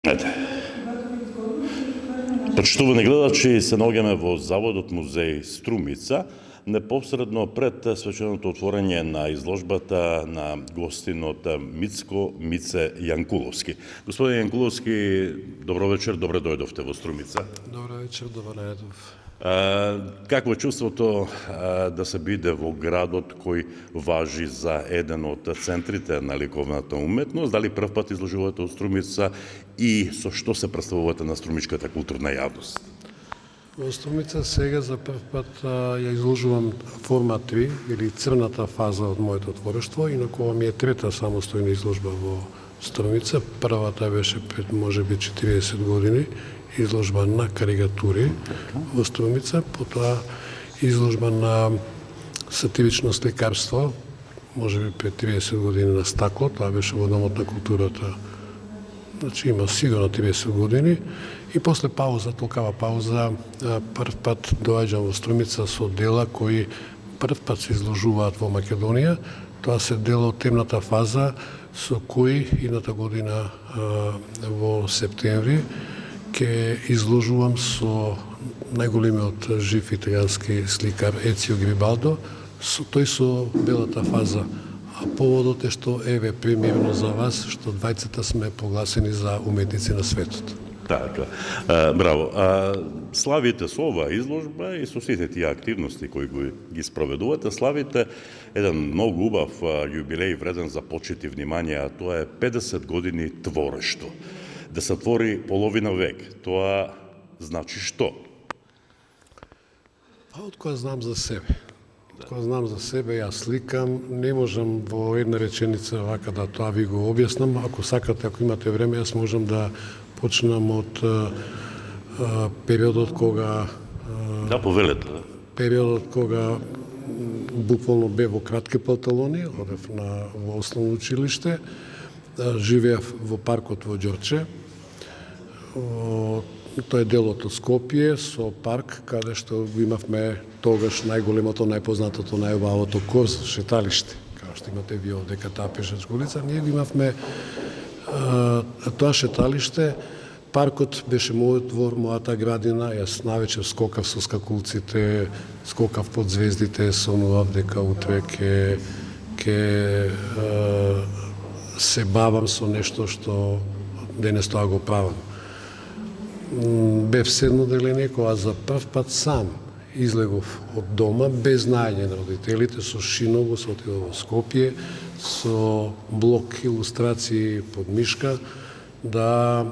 Ете. Почитувани гледачи, се наоѓаме во Заводот музеј Струмица, непосредно пред свеченото отворање на изложбата на гостинот Мицко Мице Јанкуловски. Господин Јанкуловски, добро вечер, добре дојдовте во Струмица. Добро вечер, добро најдов. Какво е чувството да се биде во градот кој важи за еден од центрите на ликовната уметност? Дали прв пат изложувате од Струмица и со што се представувате на струмичката културна јавност? Во Струмица сега за прв пат ја изложувам форма 3 или црната фаза од моето творештво, инаку ова ми е трета самостојна изложба во Струмица. Првата беше пред можеби 40 години, изложба на карикатури во Струмица, потоа изложба на сатирично сликарство, можеби пред 30 години на стакло, тоа беше во Домот на културата. Значи има сигурно 30 години и после пауза, толкава пауза, прв пат доаѓам во Струмица со дела кои прв пат се изложуваат во Македонија. Тоа се дела од темната фаза со кои идната година во септември ќе изложувам со најголемиот жив италијански сликар Ецио Грибалдо, тој со белата фаза. А поводот е што еве премиерно за вас, што двајцата сме прогласени за уметници на светот. Така, браво. Славите со оваа изложба и со сите тие активности кои ги спроведувате, славите еден многу убав јубилеј вреден за почит и внимание, а тоа е 50 години творештво. Да се твори половина век, тоа значи што? Па од која знам за себе. Кога знам за себе, јас сликам, не можам во една реченица вака да тоа ви го објаснам. Ако сакате, ако имате време, јас можам да почнам од периодот кога... Да, повелете. Периодот кога буквално бе во кратки панталони, одев во основно училиште, живеав во паркот во Ѓорче. Тој е делот од Скопје со парк, каде што имавме тогаш најголемото, најпознатото, најубавото Корс шеталиште, како што имате вие овдека таа пешачка улица. Ние го имавме тоа шеталиште, паркот беше мојот двор, мојата градина, јас навечер скокав со скакулците, скокав под звездите, сонував дека утре ќе се бавам со нешто што денес тоа го правам. Бев седно деле кога за прв пат сам излегов од дома, без знаење на родителите, со шиново, се отидов во Скопје, со блок илустрации под мишка, да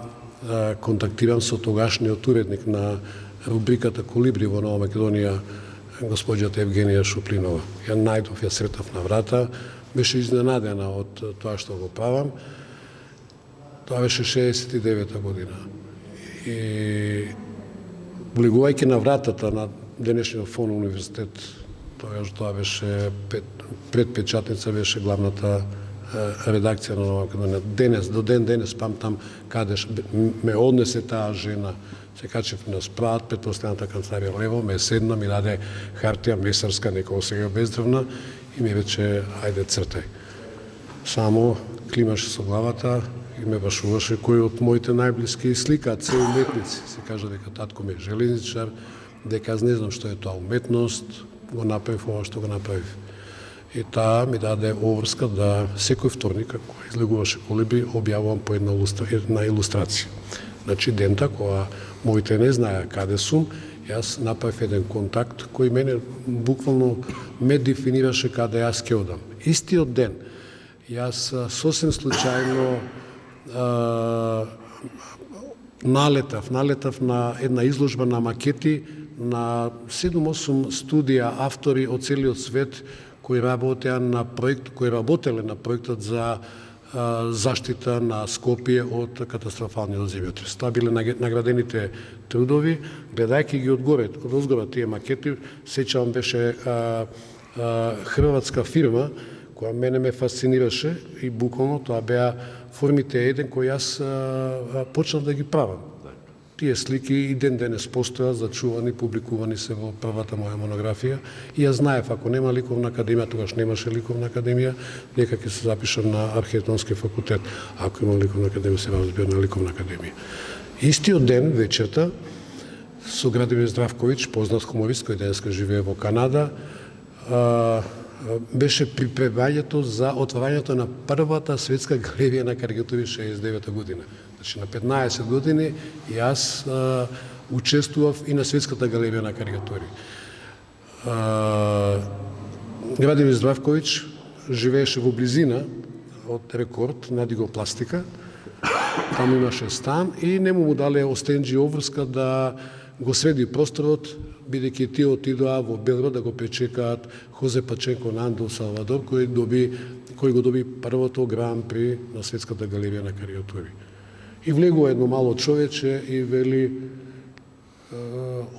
контактирам со тогашниот уредник на рубриката Колибри во Нова Македонија, госпоѓата Евгенија Шуплинова. Ја најдов, ја сретав на врата, беше изненадена од тоа што го правам. Тоа беше 69-та година. И влегувајќи на вратата на денешниот ФОН универзитет, тоа беше предпечатница, беше главната редакција на Нова Македонија. Денес, до ден денес памтам каде ме однесе таа жена. Се качев на спрат пред постојаната канцеларија лево, ме седна, ми даде хартија месарска, некоја сега бездрвна, и ми рече, ајде цртај. Само климаше со главата и ме башуваше кој од моите најблиски сликаат се уметници. Се кажа дека татко ми е железничар, дека аз не знам што е тоа уметност, го направив ова што го направив. И таа ми даде обврска да секој вторник, ако излегуваше Колибри, објавувам по една илустрација. Значи, дента, кога моите не знаеа каде сум, јас направив еден контакт кој мене буквално ме дефинираше каде јас ќе одам. Истиот ден, јас сосем случајно налетав на една изложба на макети на 7-8 студија автори од целиот свет кои работеле на проектот за заштита на Скопје од катастрофалниот земјотрес. Тоа биле наградените трудови, гледајќи ги одгоре тие макети, сеќавам беше хрватска фирма која мене ме фасцинираше и буквално тоа беа формите еден кој јас почнав да ги правам. Тие слики и ден денес постојат, зачувани, публикувани се во првата моја монографија. И ја знаев, ако нема ликовна академија, тогаш немаше ликовна академија, нека ќе се запишам на архитектонски факултет. Ако има ликовна академија, се разбира на ликовна академија. Истиот ден, вечерта, со Градимир Здравковиќ, познат хуморист кој денеска живее во Канада, беше припревањето за отварањето на првата светска галерија на карикатури 69 година. Значи на 15 години јас учествував и на светската галерија на карикатури. Градимир Здравковиќ живееше во близина од Рекорд на Дигопластика. Таму имаше стан и не му дале остенџи обврска да го среди просторот, бидејќи тие отидоа во Белград да го пречекаат Хозе Паченко Нандо Салвадор, кој го доби првото гран при на светската галерија на карикатури. И влегува едно мало човече и вели,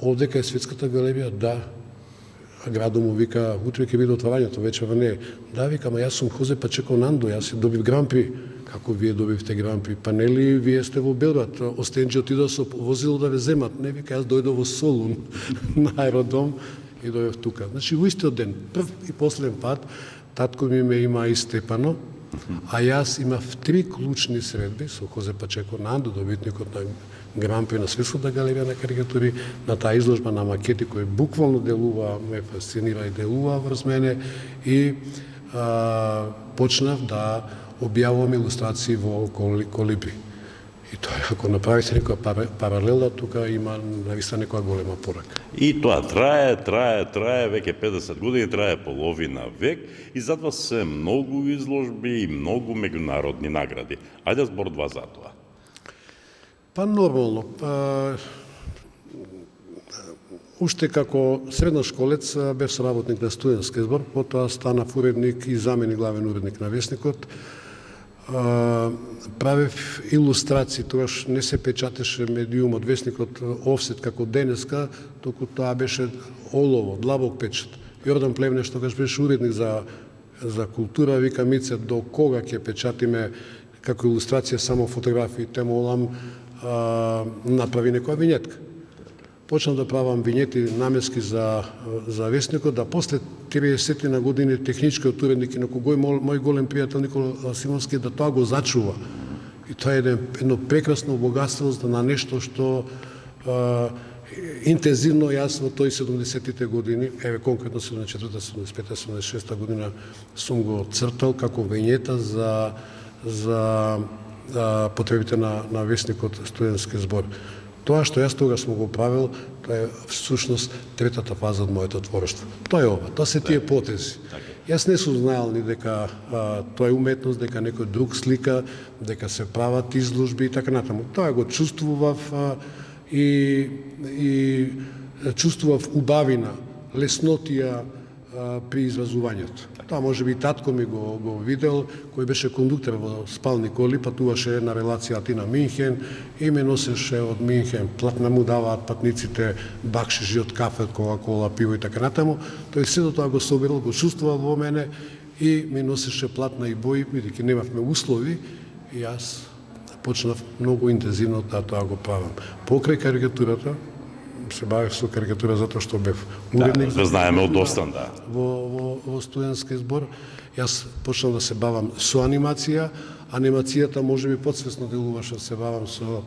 овдека е светската галерија, да. А градо му вика, утре ќе биде отварањето, вечера не. Да, вика, ама јас сум Хозе Пачеко Нандо, јас добив гран при. Како вие добивте гран при? Па нели вие сте во Белград, остенџи отидоа со возило да ве земат. Не, вика, јас дојдов во Солун на аеродром и дојдов тука. Значи, во истиот ден, прв и последен пат, татко ми ме има и Степано, а јас имав 3 клучни средби со Хозе Пачеко Нандо, добитникот на гран при на светската галерија на карикатури, на таа изложба на макети кои буквално делува, ме фасцинира и делува врз мене и почнав да објавувам илустрации во Колибри. И тоа, ако направите некоја паралела, тука има нависта некоја голема порака. И тоа трае, веќе 50 години, трае половина век и затоа се многу изложби и многу меѓународни награди. Ајде збор два за тоа. Па нормално. Уште како средношколец бев соработник на студентски збор, потоа станав уредник и заменик главен уредник на Весникот. Правев илустрации, тогаш не се печатеше медиумот Весникот офсет како денеска, току тоа беше олово, длабок печат. Јордан Плевнеш тогаш беше уредник за култура, вика Мице, до кога ќе печатиме како илустрација само фотографии, те молам направи некоја винетка. Почнав да правам винети намески за Весникот, да после 30 на години техничкиот уредник и на когој мој голем пријател Никола Симонски да тоа го зачува. И тоа е едно прекрасно богатство на нешто што интензивно јас во тој 70-тите години, еве конкретно 74-та, 75-та, 76-та година сум го цртал како винета за потребите на Весникот студентски збор. Тоа што јас тогаш сум го правил, тоа е всушност третата фаза од моето творештво. Тоа е ова, тоа се тие потези. Јас не сум знаел ни дека тоа е уметност, дека некој друг слика, дека се прават изложби и така натаму. Тоа го чувствував и чувствував убавина, леснотија при изразувањето. Тоа може би татко ми го видел, кој беше кондуктор во спални коли, патуваше на релација Атина-Минхен и ме носеше од Минхен. Платна му даваат патниците бакшиши од кафе, кола, пиво и така натаму. Тој сето тоа го собирал, го чувствувал во мене и ми носеше платна и бои, бидејќи немавме услови, и јас почнав многу интензивно да тоа го правам. Покрај карикатурата, се бавев со карикатура затоа што бев уредник. Да, знаеме од достан, да. Во студентски збор. Јас почнав да се бавам со анимација. Анимацијата можеби подсвесно делуваше да се бавам со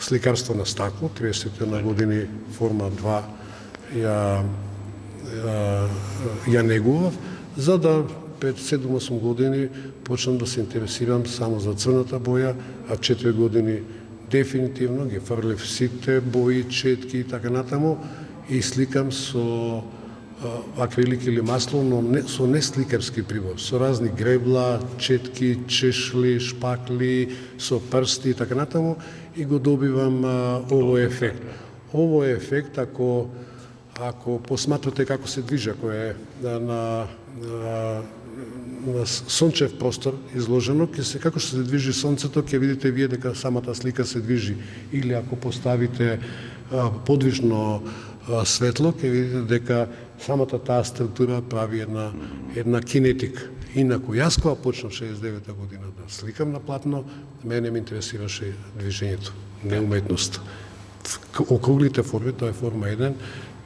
сликарство на стакло, 30 на години форма 2 ја негував, за да пред 7-8 години почнам да се интересирам само за црната боја, а 4 години дефинитивно ги фрлев сите бои, четки и така натаму и сликам со акрилик или масло, но со несликарски прибор, со разни гребла, четки, чешли, шпакли, со прсти и така натаму и го добивам овој ефект. Овој ефект, ако посматрате како се движи, ако е на сончев простор изложено, како што се движи сонцето, ќе видите вие дека самата слика се движи. Или ако поставите подвижно светло, ќе видите дека самата таа структура прави една кинетика. Инаку, јас кога почнав 69-та година да сликам на платно, мене ме интересираше движењето, не уметност. Округлите форми, тоа е форма 1,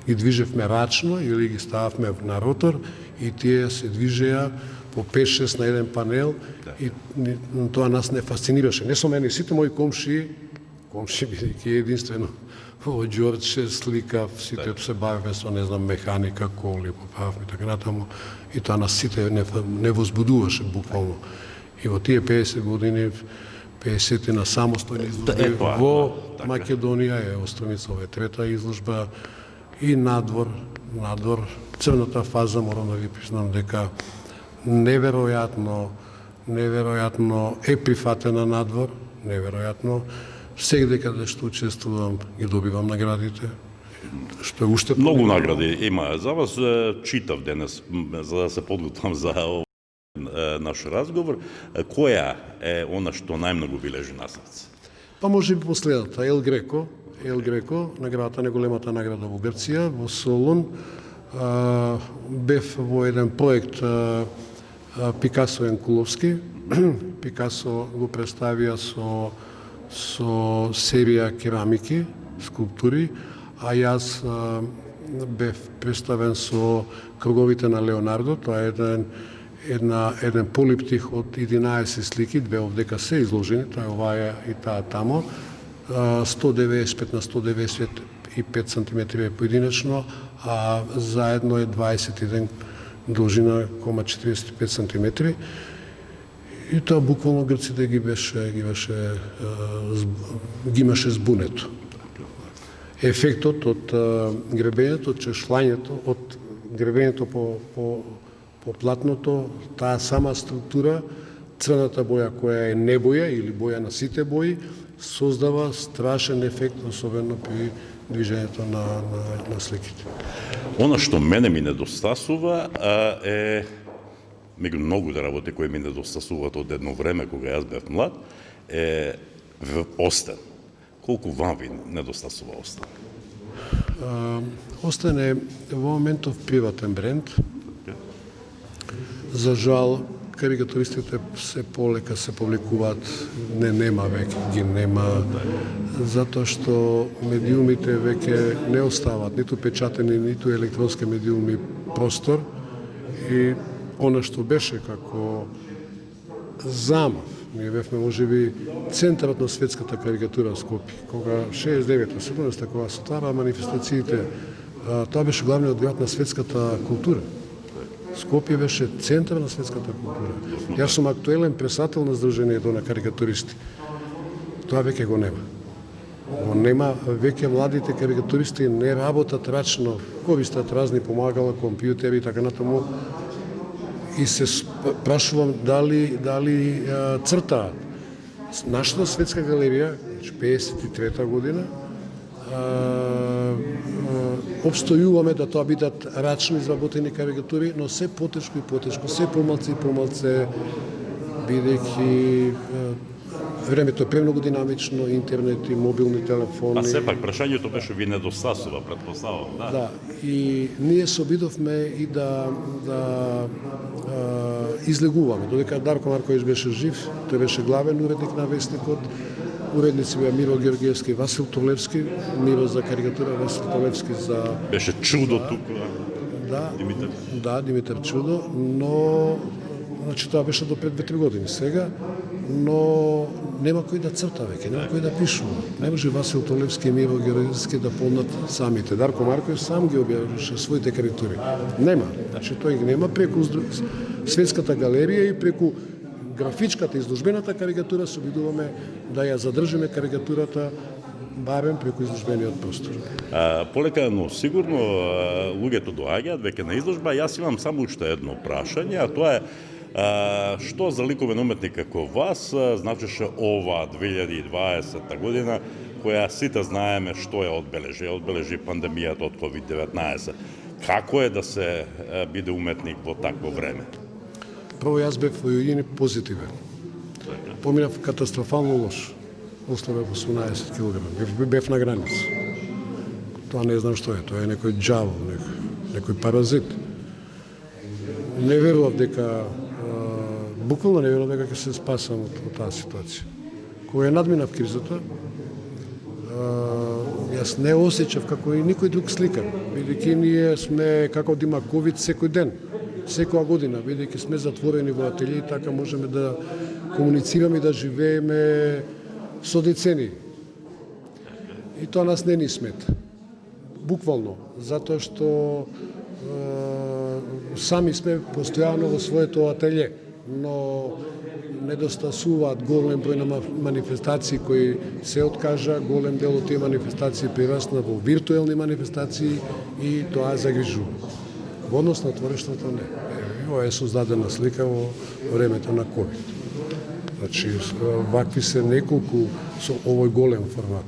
ги движевме рачно или ги стававме на ротор и тие се движеа по 5-6 на еден панел и тоа нас не фасцинираше. Не со мене, сите мои комши бидејќи единствено во Ѓорче сликав, сите се бавевме со, не знам, механика, коли, поправавме така натаму, и тоа нас сите не возбудуваше буквално. И во тие 50 години, 50 на самостојни изложби во Македонија е Островница, ова е трета изложба, и надвор, црната фаза, морам да ви признам дека неверојатно е прифатена надвор, неверојатно. Сегде каде што учествувам ги добивам наградите, што е уште Многу награди има. За вас читав денес, за да се подготвам за наш разговор. Која е она што најмногу ви лежи на срце? Па може би последната, Ел Греко, наградата, најголемата награда во Грција, во Солун. Бев во еден проект Пикасо Енкуловски. Пикасо го представија со серија керамики, скулптури, а јас бев представен со круговите на Леонардо. Тоа е еден полиптих од 11 слики, 2 овдека се изложени, тоа е оваа и таа тамо, 195 на 195 см е поединечно, а заедно е 21 должина, 45 см. И тоа буквално грците ги имаше збунето. Ефектот од гребењето, чешлањето, од гребењето по платното, таа сама структура, црната боја која е небоја или боја на сите бои, создава страшен ефект, особено при движењето на сликите. Она што мене ми недостасува е меѓу многуте работи кои ми недостасуваат од едно време кога јас бев млад, е Остен. Колку вам ви недостасува Остен? Остен е во моментов приватен бренд. За жал, карикатуристите се полека се публикуваат, нема веќе, ги нема, затоа што медиумите веќе не оставаат, ниту печатени, ниту електронски медиуми простор, и она што беше како замав, ние бевме можеби центарот на светската карикатура в Скопје, кога 69-та, 70-та, кога се отвараа манифестациите, тоа беше главниот град на светската култура. Скопје беше центар на светската култура. Јас сум актуелен председател на Сдруженијето на карикатуристи. Тоа веќе го нема. Го нема, веќе младите карикатуристи не работат рачно, користат разни помагала, компјутери и така натаму. И се прашувам дали цртаат. Нашата светска галерија, 53-та година, обстојуваме да тоа бидат рачно изработени карикатури, но се потешко и потешко, се помалце и помалце, бидејќи времето е премногу динамично, интернет и мобилни телефони. А сепак прашањето беше ви недостасува, претпоставам, да. Да, и ние се обидовме и да излегуваме. Додека Дарко Марковиќ беше жив, тој беше главен уредник на вестникот. Уредници беа Миро Георгиевски и Васил Толевски, Миро за карикатура, Васил Толевски за... Беше чудо туку, да, Димитар. Да, Димитар Чудо, но значи тоа беше до пред 2-3 години. Сега, но нема кој да црта веќе, нема кој да пишува. Не може Васил Толевски и Миро Георгиевски да полнат самите. Дарко Марковиќ сам ги објавуваше своите карикатури. Нема. Значи тој ги нема преку светската галерија и преку графичката, изложбената карикатура, се обидуваме да ја задржиме карикатурата барем преку изложбениот простор. Полека, но сигурно луѓето доаѓаат веќе на изложба. Јас имам само уште едно прашање, а тоа е што за ликовен уметник како вас значеше ова 2020 година, која сите знаеме што ја одбележи. Одбележи пандемијата од COVID-19. Како е да се биде уметник во такво време? Прво, јас бев во Јујини позитивен. Поминав катастрофално лош. Ослабев 18 кг. Бев на граница. Тоа не знам што е. Тоа е некој џавол, некој паразит. Не верував дека буквално не верувам дека ќе се спасам од таа ситуација. Кога ја надминав кризата, јас не осеќав како и никој друг сликар, бидејќи ние сме како да има ковид секој ден, секоја година, бидејќи сме затворени во ателје и така можеме да комуницираме и да живееме со децении. И тоа нас не ни смета. Буквално, затоа што сами сме постојано во своето ателје, но недостасуваат голем број на манифестации кои се откажа, голем дел од тие манифестации прерасна во виртуелни манифестации и тоа загрижува. Во однос на творештвото не. Ова е создадена слика во времето на ковид. Значи, вакви се неколку со овој голем формат.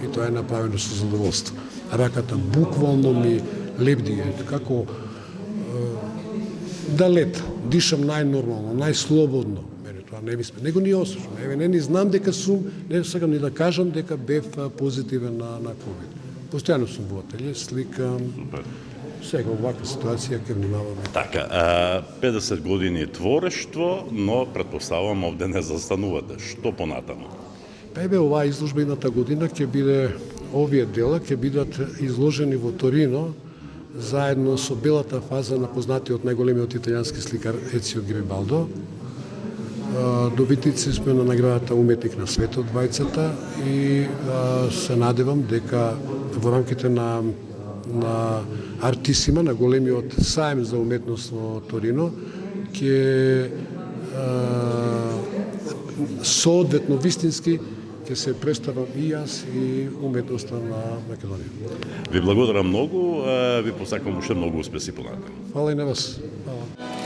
И тоа е направено со задоволство. Раката буквално ми лебди, како да лета, дишам најнормално, најслободно. Мене тоа не ми сме. Него ни осушам. Не ни знам дека сум, не сакам ни да кажам дека бев позитивен на ковид. Постојано сум во ателје, сликам. Сега во ваква ситуација ќе внимаваме. Така, 50 години творештво, но претпоставувам овде не застанувате. Што понатаму? Па еве оваа изложба едната година ќе биде, овие дела ќе бидат изложени во Торино заедно со белата фаза на познатиот најголемиот италијански сликар Ецио Грибалдо. Добитници сме на наградата Уметник на светот двајцата и се надевам дека во рамките на Артисима, на големиот саем за уметност во Торино, ќе соодветно вистински ќе се представам и јас и уметноста на Македонија. Ви благодарам многу, ви посакам уште многу успеси понатаму. Фала и на вас. Фала.